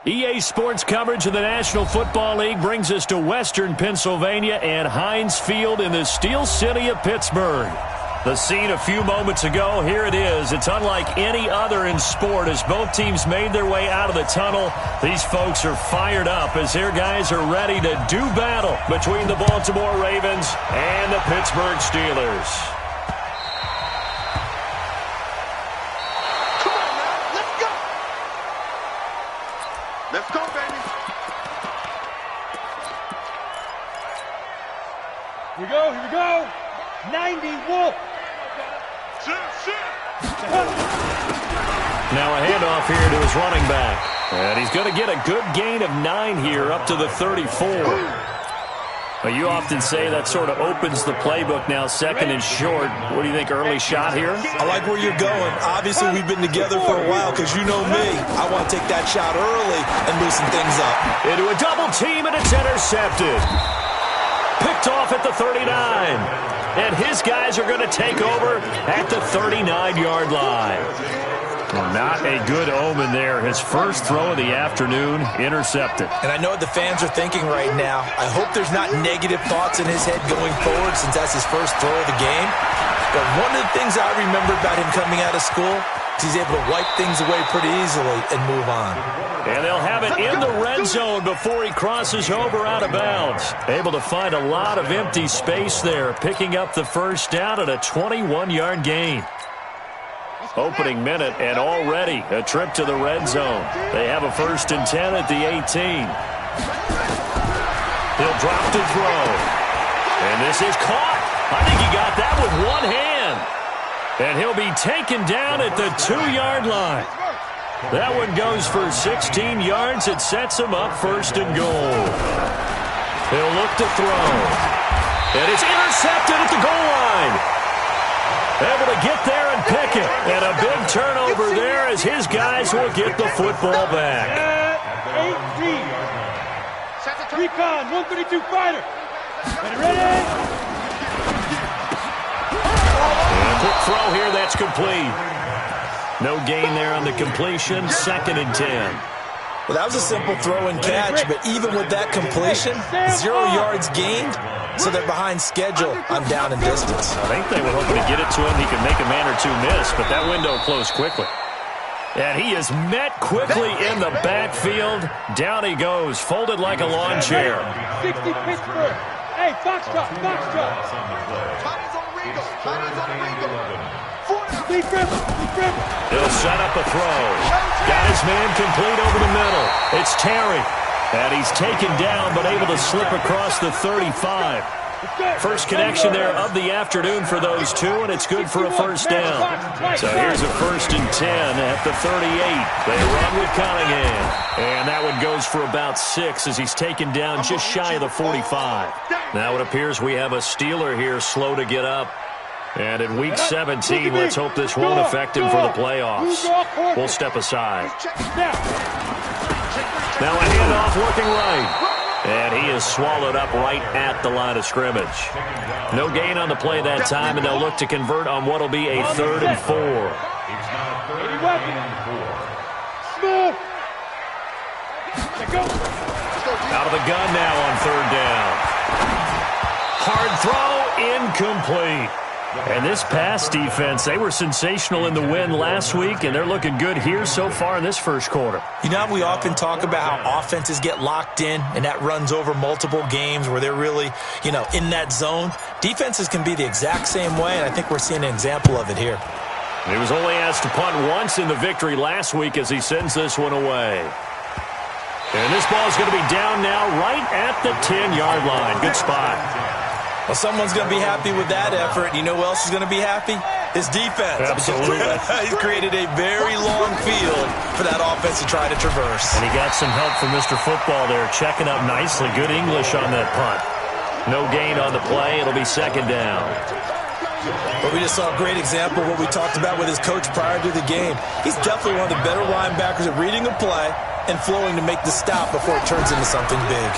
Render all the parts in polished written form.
EA Sports coverage of the National Football League brings us to Western Pennsylvania and Heinz Field in the Steel City of Pittsburgh. The scene a few moments ago, here it is. It's unlike any other in sport as both teams made their way out of the tunnel. These folks are fired up as their guys are ready to do battle between the Baltimore Ravens and the Pittsburgh Steelers. Let's go, baby. Here we go, here we go. 90, Wolf. Now a handoff here to his running back. And he's going to get a good gain of 9 here up to the 34. But you often say that sort of opens the playbook now, second and short. What do you think, early shot here? I like where you're going. Obviously, we've been together for a while because you know me. I want to take that shot early and loosen things up. Into a double team, and it's intercepted. Picked off at the 39. And his guys are going to take over at the 39-yard line. Not a good omen there. His first throw of the afternoon, intercepted. And I know what the fans are thinking right now. I hope there's not negative thoughts in his head going forward since that's his first throw of the game. But one of the things I remember about him coming out of school is he's able to wipe things away pretty easily and move on. And they'll have it in the red zone before he crosses over out of bounds. Able to find a lot of empty space there, picking up the first down at a 21-yard gain. Opening minute, and already a trip to the red zone. They have a 1st and 10 at the 18. He'll drop to throw. And this is caught. I think he got that with one hand. And he'll be taken down at the 2-yard line. That one goes for 16 yards. It sets him up 1st and goal. He'll look to throw. And it's intercepted at the goal line. Able to get there and pick it. And a big turnover there as his guys will get the football back. 18. Recon, 132 fighter. Ready? And a quick throw here, that's complete. No gain there on the completion, 2nd and 10. Well, that was a simple throw and catch, but even with that completion, 0 yards gained, so they're behind schedule. I'm down in distance. I think they were hoping to get it to him. He could make a man or two miss, but that window closed quickly. And he is met quickly in the backfield. Down he goes, folded like a lawn chair. 60 Pittsburgh. Hey, box drop, box drop. Tiny's on Regal. Tiny's on Regal. He'll set up a throw. Got his man complete over the middle. It's Terry. And he's taken down, but able to slip across the 35. First connection there of the afternoon for those two, and it's good for a 1st down. So here's a 1st and 10 at the 38. They run with Cunningham. And that one goes for about 6 as he's taken down just shy of the 45. Now it appears we have a Steeler here slow to get up. And in Week 17, let's hope this won't affect him for the playoffs. We'll step aside. Now a handoff working right. And he is swallowed up right at the line of scrimmage. No gain on the play that time, and they'll look to convert on what will be a 3rd and 4. Out of the gun now on 3rd down. Hard throw, incomplete. And this pass defense, they were sensational in the win last week, and they're looking good here so far in this first quarter. You know, we often talk about how offenses get locked in, and that runs over multiple games where they're really, in that zone. Defenses can be the exact same way, and I think we're seeing an example of it here. He was only asked to punt once in the victory last week as he sends this one away. And this ball is going to be down now right at the 10-yard line. Good spot. Well, someone's going to be happy with that effort. You know who else is going to be happy? His defense. Absolutely. He's created a very long field for that offense to try to traverse. And he got some help from Mr. Football there, checking up nicely. Good English on that punt. No gain on the play. It'll be 2nd down. But we just saw a great example of what we talked about with his coach prior to the game. He's definitely one of the better linebackers at reading a play and flowing to make the stop before it turns into something big.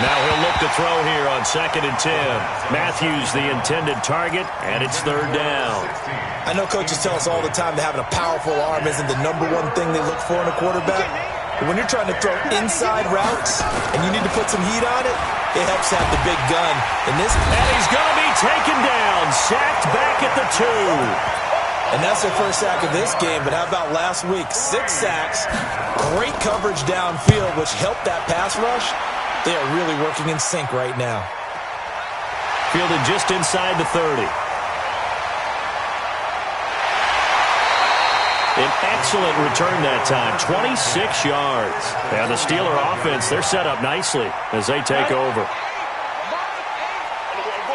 Now he'll look to throw here on 2nd and 10. Matthews the intended target, and it's 3rd down. I know coaches tell us all the time that having a powerful arm isn't the #1 thing they look for in a quarterback, When you're trying to throw inside routes and you need to put some heat on it, it helps have the big gun. And he's going to be taken down, sacked back at the 2. And that's their first sack of this game, but how about last week? 6 sacks, great coverage downfield, which helped that pass rush. They are really working in sync right now. Fielded just inside the 30. An excellent return that time, 26 yards. And the Steeler offense, they're set up nicely as they take over.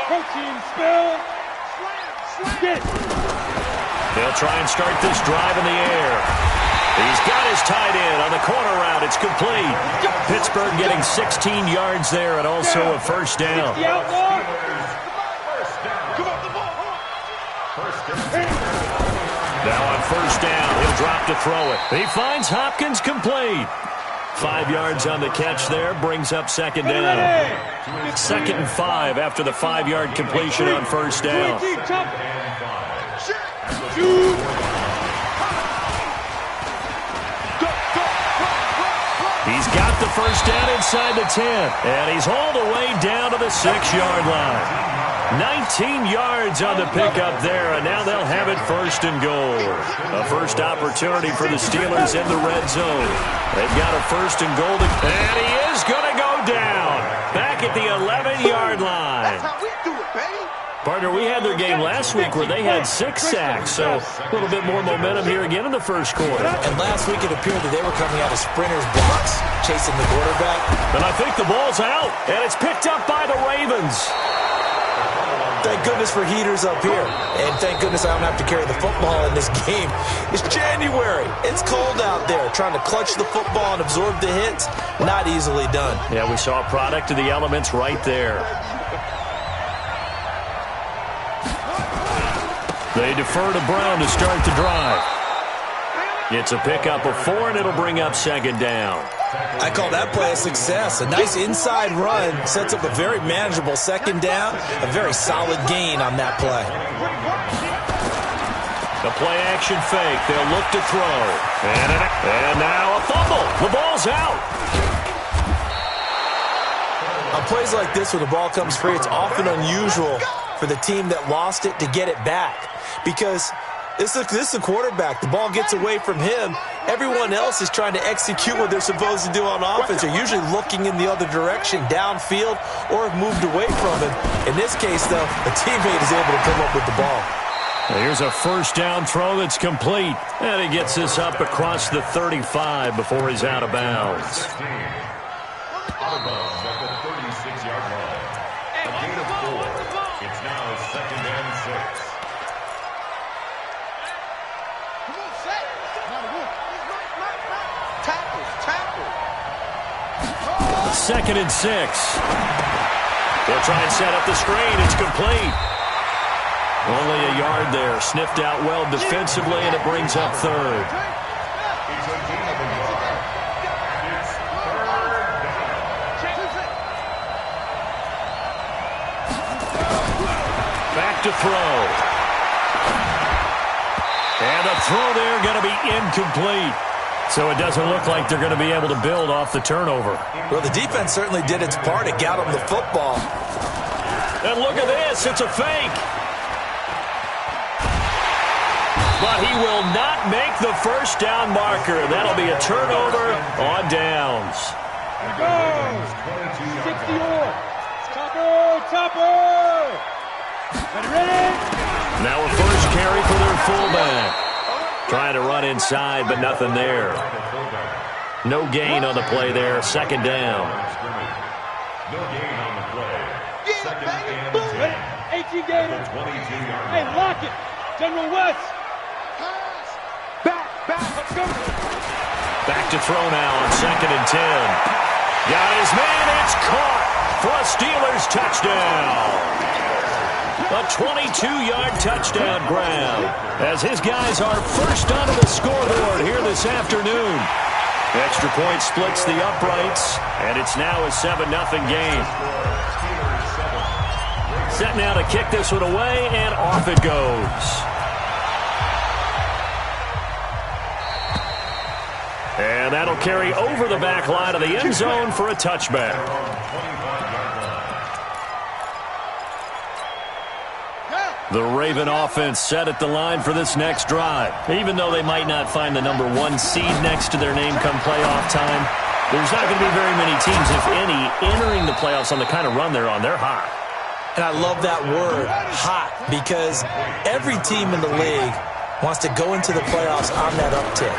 Protein spill. Get. They'll try and start this drive in the air. He's got his tight end on the corner route. It's complete. Pittsburgh getting 16 yards there and also a first down. Now on first down, he'll drop to throw it. He finds Hopkins complete. 5 yards on the catch there, brings up second down. 2nd and 5 after the 5-yard completion on first down. He's got the first down inside the 10, and he's hauled away down to the 6-yard line. 19 yards on the pickup there, and now they'll have it first and goal. A first opportunity for the Steelers in the red zone. They've got a first and goal, and he is going to go down. Back at the 11-yard line. That's how we do it, baby. Partner, we had their game last week where they had 6 sacks, so a little bit more momentum here again in the first quarter. And last week it appeared that they were coming out of sprinters blocks, chasing the quarterback. And I think the ball's out, and it's picked up by the Ravens. Thank goodness for heaters up here. And thank goodness I don't have to carry the football in this game. It's January. It's cold out there. Trying to clutch the football and absorb the hits, not easily done. Yeah, we saw a product of the elements right there. They defer to Brown to start the drive. It's a pickup of 4, and it'll bring up second down. I call that play a success. A nice inside run sets up a very manageable second down. A very solid gain on that play. The play-action fake. They'll look to throw. And now a fumble. The ball's out. On plays like this where the ball comes free, it's often unusual for the team that lost it to get it back. Because this is a quarterback. The ball gets away from him. Everyone else is trying to execute what they're supposed to do on offense. They're usually looking in the other direction, downfield, or have moved away from it. In this case, though, a teammate is able to come up with the ball. Here's a first down throw that's complete. And he gets this up across the 35 before he's out of bounds. Out of bounds at the 36-yard line. A gain of 4. It's now 2nd and 6. Second and 6. They'll try and set up the screen. It's complete. Only a yard there. Sniffed out well defensively, and it brings up third. Back to throw. And a throw there going to be incomplete. So it doesn't look like they're going to be able to build off the turnover. Well, the defense certainly did its part. It got them the football. And look at this. It's a fake. But he will not make the first down marker. That'll be a turnover on downs. Go! 60-yard. Topper! Ready? Now a first carry for their fullback. Trying to run inside, but nothing there. No gain on the play there. Second down. No gain on the play. Second and 10. 18 Gators. Hey, lock it. General West. Back. Let's go. Back to throw now on 2nd and 10. Got his man. It's caught for a Steelers touchdown. A 22-yard touchdown grab as his guys are first onto the scoreboard here this afternoon. Extra point splits the uprights, and it's now a 7-0 game. Set now to kick this one away, and off it goes. And that'll carry over the back line of the end zone for a touchback. The Raven offense set at the line for this next drive. Even though they might not find the number 1 seed next to their name come playoff time, there's not going to be very many teams, if any, entering the playoffs on the kind of run they're on. They're hot. And I love that word, hot, because every team in the league wants to go into the playoffs on that uptick.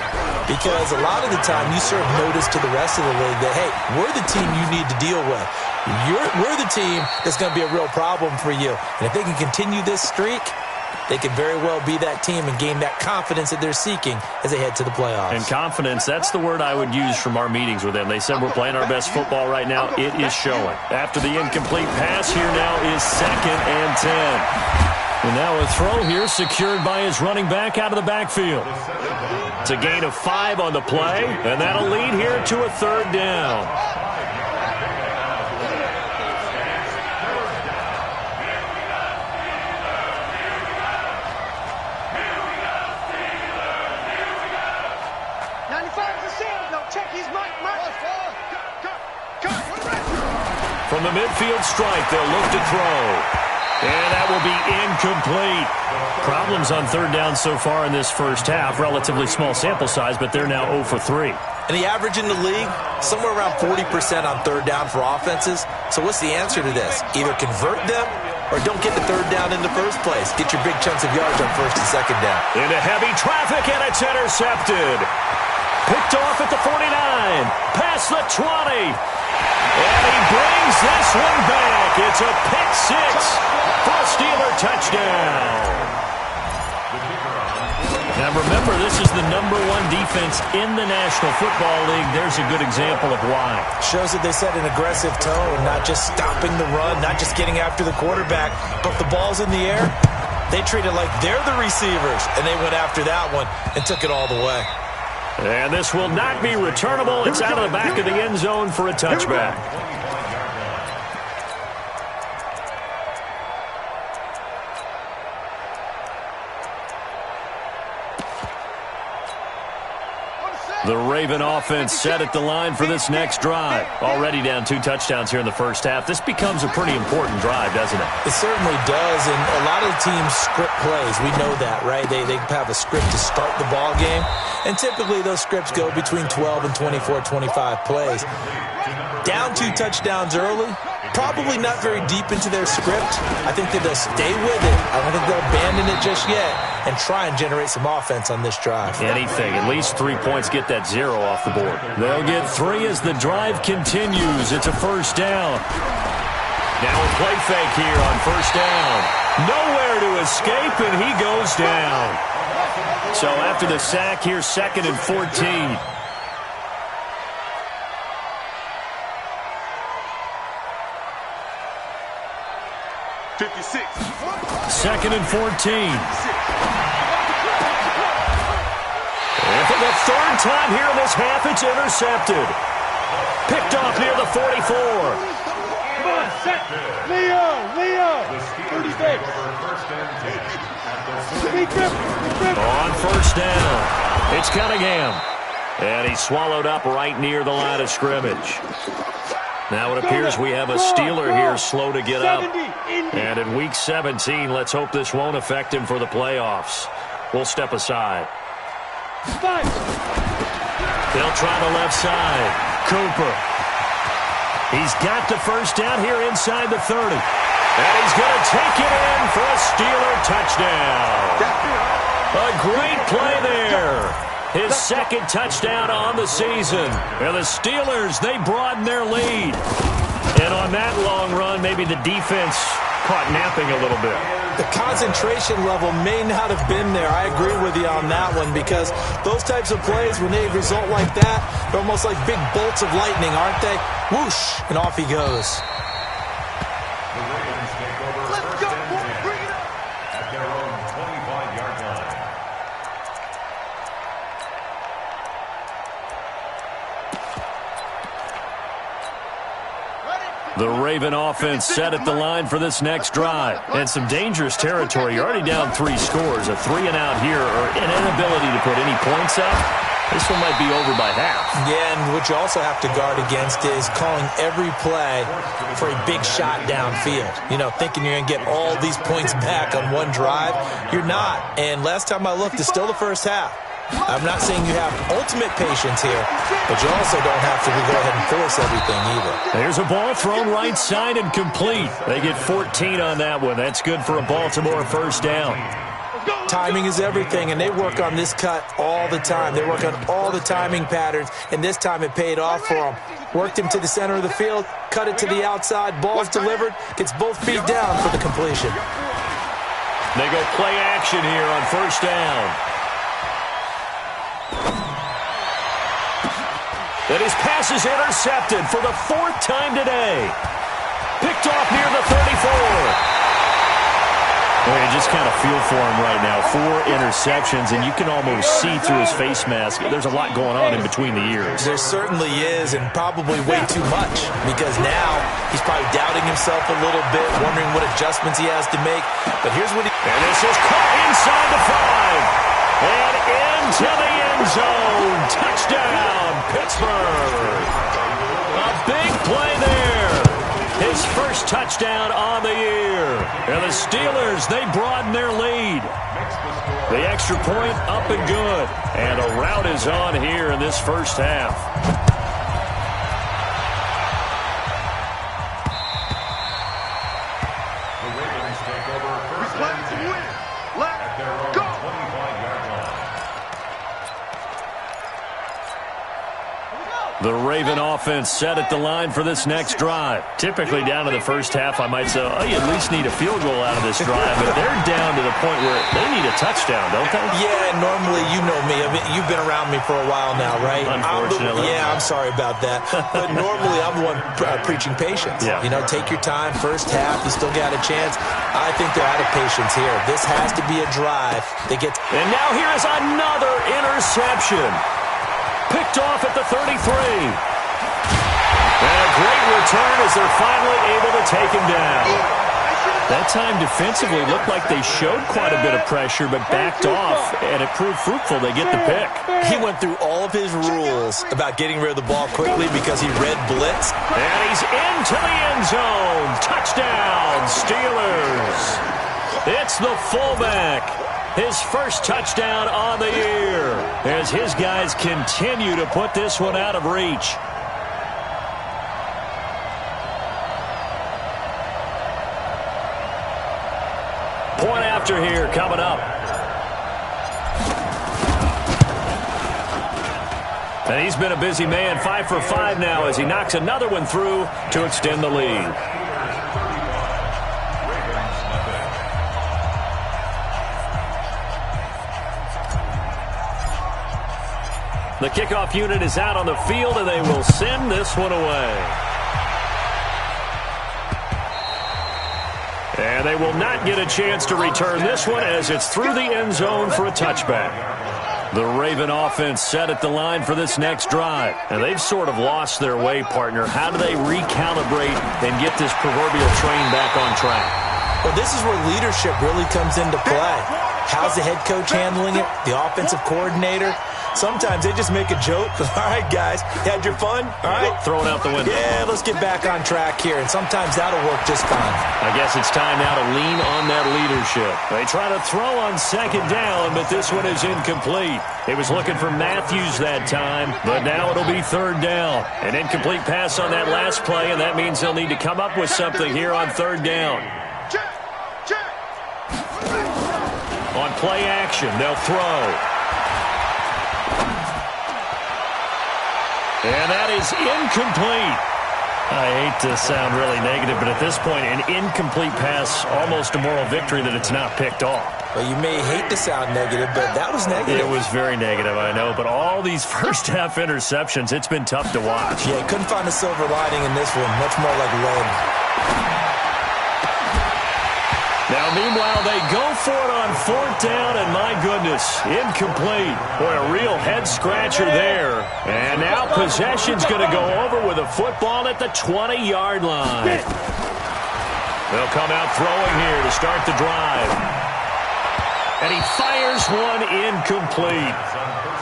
Because a lot of the time you serve notice to the rest of the league that, hey, we're the team you need to deal with. We're the team that's going to be a real problem for you. And if they can continue this streak, they could very well be that team and gain that confidence that they're seeking as they head to the playoffs. And confidence, that's the word I would use from our meetings with them. They said we're playing our best football right now. It is showing. After the incomplete pass, here now is 2nd and 10. And now a throw here secured by his running back out of the backfield. It's a gain of 5 on the play, and that'll lead here to a 3rd down. From the midfield strike, they'll look to throw. And that will be incomplete. Problems on 3rd down so far in this first half. Relatively small sample size, but they're now 0 for 3. And the average in the league, somewhere around 40% on 3rd down for offenses. So what's the answer to this? Either convert them or don't get the 3rd down in the first place. Get your big chunks of yards on 1st and 2nd down. Into heavy traffic, and it's intercepted. Picked off at the 49. Past the 20. And he brings this one back. It's a pick 6 for a Steeler touchdown. Now remember, this is the number 1 defense in the National Football League. There's a good example of why. Shows that they set an aggressive tone, not just stopping the run, not just getting after the quarterback, but the ball's in the air. They treat it like they're the receivers, and they went after that one and took it all the way. And this will not be returnable. It's out of the back of the end zone for a touchback. The Raven offense set at the line for this next drive. Already down 2 touchdowns here in the first half. This becomes a pretty important drive, doesn't it? It certainly does, and a lot of teams script plays. We know that, right? They have a script to start the ball game, and typically those scripts go between 12 and 24, 25 plays. Down 2 touchdowns early, probably not very deep into their script. I think that they'll stay with it. I don't think they'll abandon it just yet and try and generate some offense on this drive. Anything. At least 3 points get that 0 off the board. They'll get 3 as the drive continues. It's a 1st down. Now a play fake here on 1st down. Nowhere to escape, and he goes down. So after the sack here, 2nd and 14. Second and 14. And for the 3rd time here in this half, it's intercepted. Picked off near the 44. Come on, set. Leo. 36. On 1st down, it's Cunningham. And he's swallowed up right near the line of scrimmage. Now it appears we have a Steeler here slow to get up. And in Week 17, let's hope this won't affect him for the playoffs. We'll step aside. They'll try the left side. Cooper. He's got the 1st down here inside the 30. And he's going to take it in for a Steeler touchdown. A great play there. His 2nd touchdown on the season. And the Steelers, they broaden their lead. And on that long run, maybe the defense caught napping a little bit. The concentration level may not have been there. I agree with you on that one, because those types of plays, when they result like that, they're almost like big bolts of lightning, aren't they? Whoosh, and off he goes. Let's go, boy, bring it up. At their own 25-yard line. The Raven offense set at the line for this next drive. And some dangerous territory. You're already down 3 scores. A 3-and-out here, or an inability to put any points up. This one might be over by half. Yeah, and what you also have to guard against is calling every play for a big shot downfield. You know, thinking you're going to get all these points back on one drive. You're not. And last time I looked, it's still the first half. I'm not saying you have ultimate patience here, but you also don't have to go ahead and force everything either. There's a ball thrown right side and complete. They get 14 on that one. That's good for a Baltimore first down. Timing is everything, and they work on this cut all the time. They work on all the timing patterns, and this time it paid off for them. Worked him to the center of the field, cut it to the outside, ball's delivered, gets both feet down for the completion. They go play action here on first down. And his pass is intercepted for the 4th time today. Picked off near the 34. Well, you just kind of feel for him right now. 4 interceptions, and you can almost see through his face mask. There's a lot going on in between the ears. There certainly is, and probably way too much, because now he's probably doubting himself a little bit, wondering what adjustments he has to make. But here's what he... And this is caught inside the 5. And into the end zone. Touchdown, Pittsburgh. A big play there. His first touchdown on the year. And the Steelers, they broaden their lead. The extra point up and good. And a rout is on here in this first half. The Ravens take over first and 10 at their own 25-yard line. The Raven offense set at the line for this next drive. Typically down to the first half, I might say, oh, you at least need a field goal out of this drive. But they're down to the point where they need a touchdown, don't they? Yeah, normally, you know me. I mean, you've been around me for a while now, right? Unfortunately. I'm sorry about that. But normally, I'm the one preaching patience. Yeah. You know, take your time. First half, you still got a chance. I think they're out of patience here. This has to be a drive that gets... And now here is another interception. Picked off at the 33. And a great return as they're finally able to take him down. That time defensively looked like they showed quite a bit of pressure, but backed off, and it proved fruitful. They get the pick. He went through all of his rules about getting rid of the ball quickly because he read blitz. And he's into the end zone. Touchdown, Steelers. It's the fullback. His first touchdown on the year as his guys continue to put this one out of reach. Point after here coming up. And he's been a busy man, 5 for 5 now as he knocks another one through to extend the lead. The kickoff unit is out on the field, and they will send this one away. And they will not get a chance to return this one as it's through the end zone for a touchback. The Raven offense set at the line for this next drive. And they've sort of lost their way, partner. How do they recalibrate and get this proverbial train back on track? Well, this is where leadership really comes into play. How's the head coach handling it? The offensive coordinator? Sometimes they just make a joke. All right, guys, you had your fun? All right. Throw it out the window. Yeah, let's get back on track here, and sometimes that'll work just fine. I guess it's time now to lean on that leadership. They try to throw on second down, but this one is incomplete. It was looking for Matthews that time, but now it'll be third down. An incomplete pass on that last play, and that means they'll need to come up with something here on third down. On play action, they'll throw. And that is incomplete. I hate to sound really negative, but at this point, an incomplete pass, almost a moral victory that it's not picked off. Well, you may hate to sound negative, but that was negative. It was very negative, I know. But all these first-half interceptions, it's been tough to watch. Yeah, couldn't find a silver lining in this one. Much more like lead. Now, meanwhile, they go for it on fourth down, and my goodness, incomplete. Boy, a real head-scratcher there. And now possession's going to go over with a football at the 20-yard line. They'll come out throwing here to start the drive. And he fires one incomplete.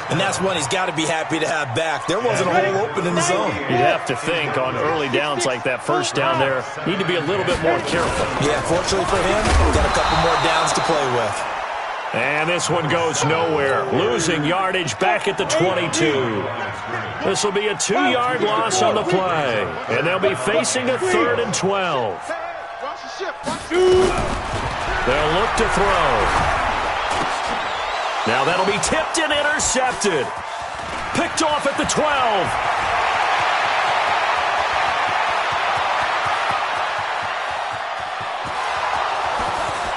And that's one he's got to be happy to have back. There wasn't a hole open in the zone. You'd have to think on early downs like that, first down there, need to be a little bit more careful. Yeah, fortunately for him, got a couple more downs to play with. And this one goes nowhere. Losing yardage back at the 22. This will be a 2-yard loss on the play. And they'll be facing a 3rd and 12. They'll look to throw. Now that'll be tipped and intercepted. Picked off at the 12.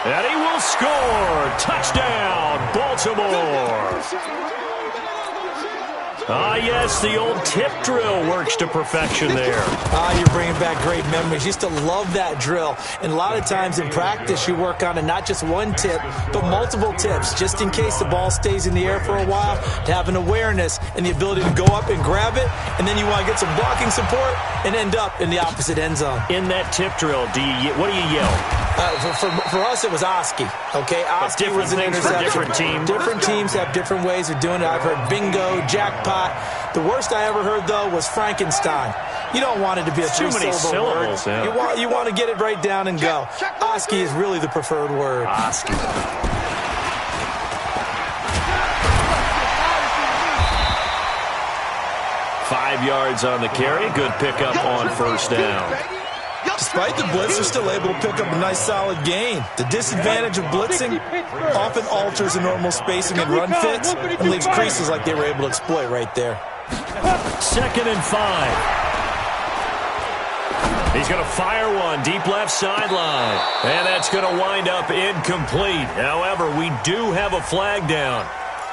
And he will score. Touchdown, Baltimore. Yes, the old tip drill works to perfection there. You're bringing back great memories. Used to love that drill. And a lot of times in practice, you work on it, not just one tip, but multiple tips, just in case the ball stays in the air for a while, to have an awareness and the ability to go up and grab it, and then you want to get some blocking support and end up in the opposite end zone. In that tip drill, what do you yell? For us, it was Oski. Okay, Oski was an interception. Different teams. Different teams have different ways of doing it. I've heard bingo, jackpot. The worst I ever heard, though, was Frankenstein. You don't want it to be a three-syllable word. Yeah. You want to get it right down and go. Oski is really the preferred word. Oski. 5 yards on the carry. Good pickup on first down. Despite the blitz, they're still able to pick up a nice solid gain. The disadvantage of blitzing often alters the normal spacing and run fits and leaves creases like they were able to exploit right there. 2nd and 5. He's going to fire one deep left sideline. And that's going to wind up incomplete. However, we do have a flag down.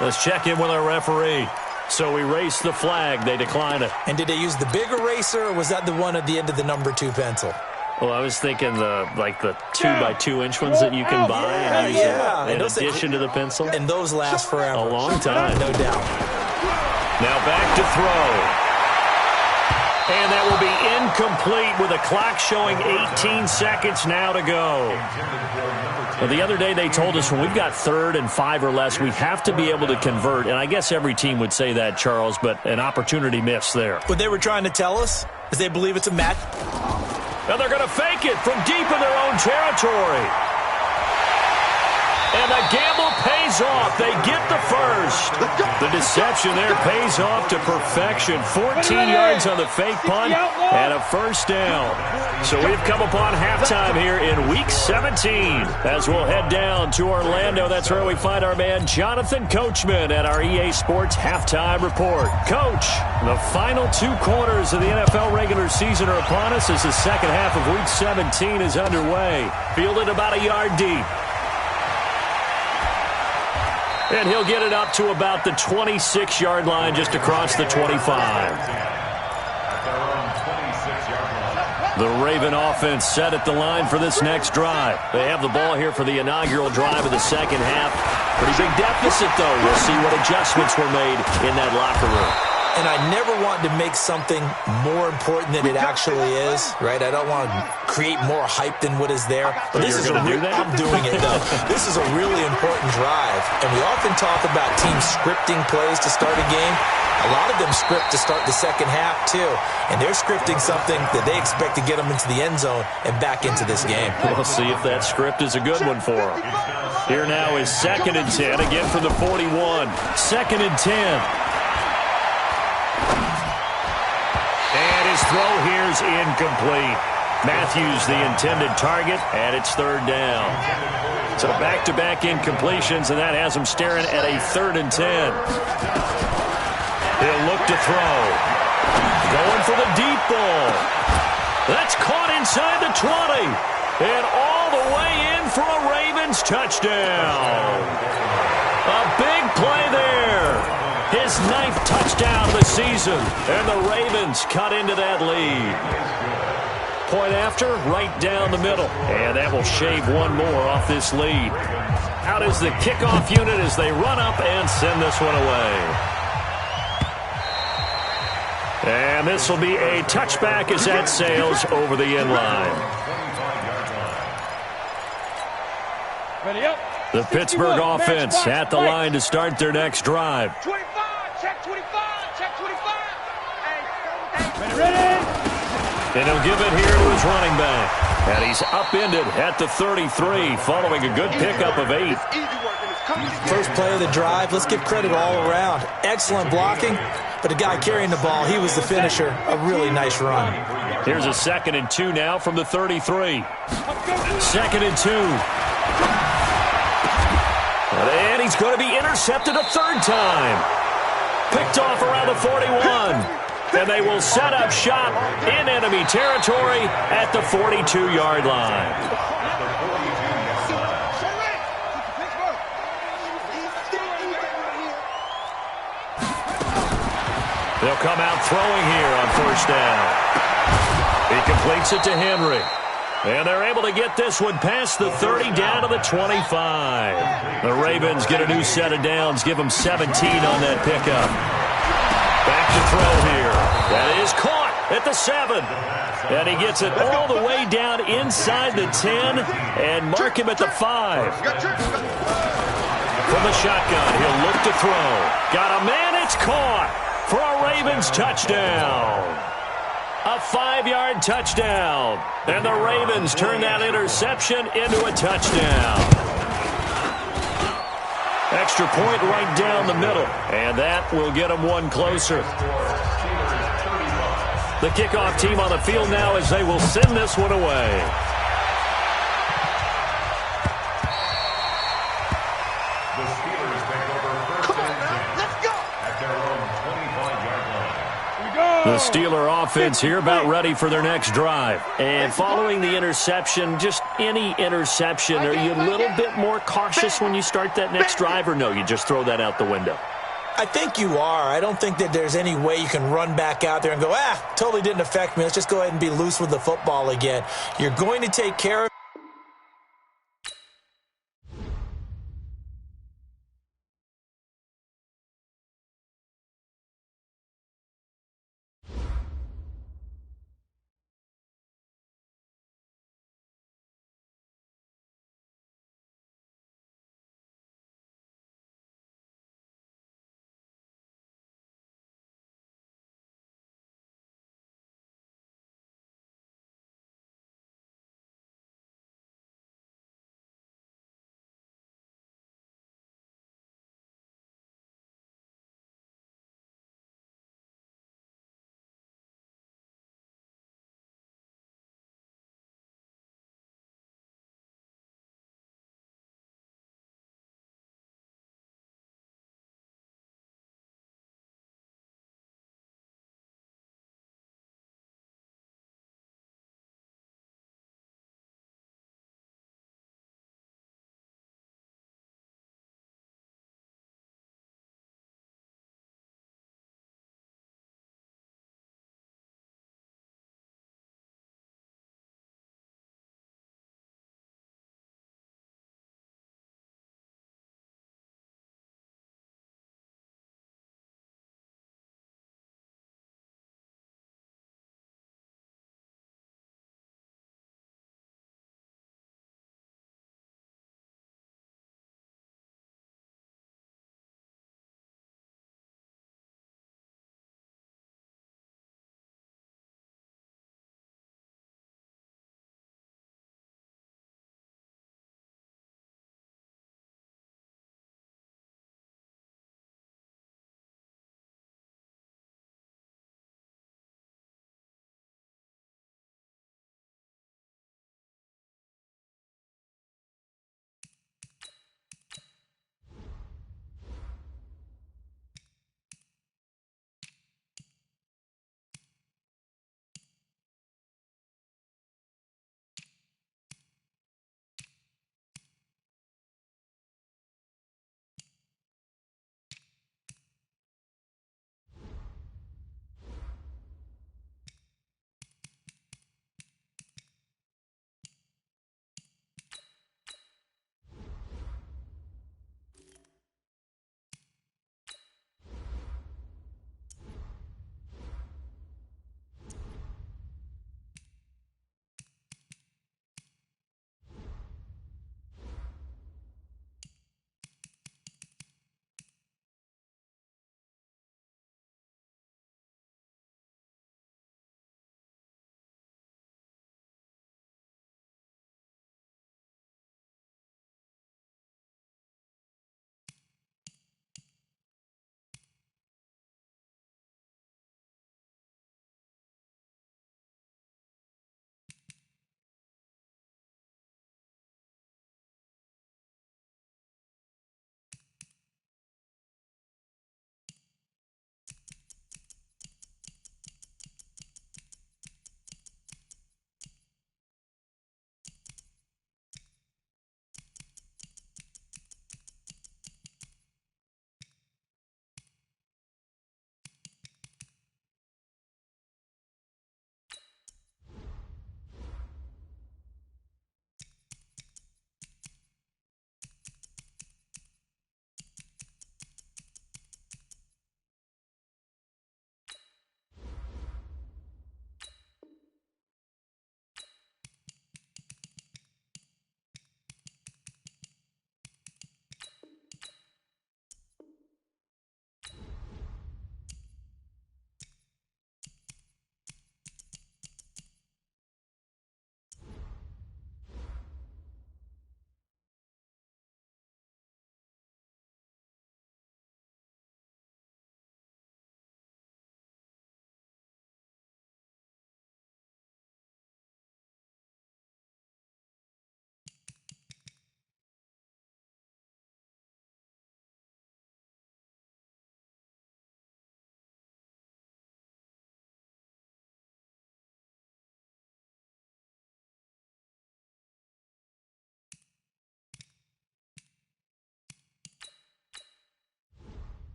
Let's check in with our referee. So we race the flag. They decline it. And did they use the big eraser, or was that the one at the end of the number 2 pencil? Well, I was thinking the 2x2-inch ones that you can buy and use in addition to the pencil. And those last forever. A long time. No doubt. Now back to throw. And that will be incomplete with a clock showing 18 seconds now to go. Well, the other day they told us when we've got 3rd and 5 or less, we have to be able to convert. And I guess every team would say that, Charles, but an opportunity missed there. What they were trying to tell us is they believe it's a match. Now they're going to fake it from deep in their own territory. And the gamble pays off. They get the first. The deception there pays off to perfection. 14 yards on the fake punt and a first down. So we've come upon halftime here in Week 17. As we'll head down to Orlando, that's where we find our man Jonathan Coachman at our EA Sports Halftime Report. Coach, the final 2 quarters of the NFL regular season are upon us as the second half of Week 17 is underway. Fielded about a yard deep. And he'll get it up to about the 26-yard line just across the 25. The Raven offense set at the line for this next drive. They have the ball here for the inaugural drive of the second half. Pretty big deficit, though. We'll see what adjustments were made in that locker room. And I never want to make something more important than it actually is, right? I don't want to create more hype than what is there. But this is I'm doing it, though. This is a really important drive. And we often talk about teams scripting plays to start a game. A lot of them script to start the second half, too. And they're scripting something that they expect to get them into the end zone and back into this game. We'll see if that script is a good one for them. Here now is 2nd and 10, again from the 41. 2nd and 10. And his throw here's incomplete. Matthews the intended target, and it's 3rd down. So back-to-back incompletions, and that has him staring at a 3rd and 10. He'll look to throw. Going for the deep ball. That's caught inside the 20. And all the way in for a Ravens touchdown. A big play there. His 9th touchdown of the season. And the Ravens cut into that lead. Point after, right down the middle. And that will shave one more off this lead. Out is the kickoff unit as they run up and send this one away. And this will be a touchback as that sails over the end line. Ready up. The Pittsburgh offense at the line to start their next drive. 25, check 25, check 25. Ready? And he'll give it here to his running back. And he's upended at the 33 following a good pickup of 8. First play of the drive, let's give credit all around. Excellent blocking, but the guy carrying the ball, he was the finisher. A really nice run. Here's a 2nd and 2 now from the 33. 2nd and 2. And he's going to be intercepted a 3rd time. Picked off around the 41. And they will set up shop in enemy territory at the 42-yard line. They'll come out throwing here on 1st down. He completes it to Henry. And they're able to get this one past the 30 down to the 25. The Ravens get a new set of downs, give them 17 on that pickup. Back to throw here. That is caught at the 7. And he gets it all the way down inside the 10 and mark him at the 5. From the shotgun, he'll look to throw. Got a man, it's caught for a Ravens touchdown. A 5-yard touchdown. And the Ravens turn that interception into a touchdown. Extra point right down the middle. And that will get them one closer. The kickoff team on the field now as they will send this one away. The Steelers take over 1st and 10 at their own 25-yard line. The Steeler offense here about ready for their next drive. And following the interception, just any interception, are you a little bit more cautious when you start that next drive, or no, you just throw that out the window? I think you are. I don't think that there's any way you can run back out there and go, totally didn't affect me. Let's just go ahead and be loose with the football again. You're going to take care of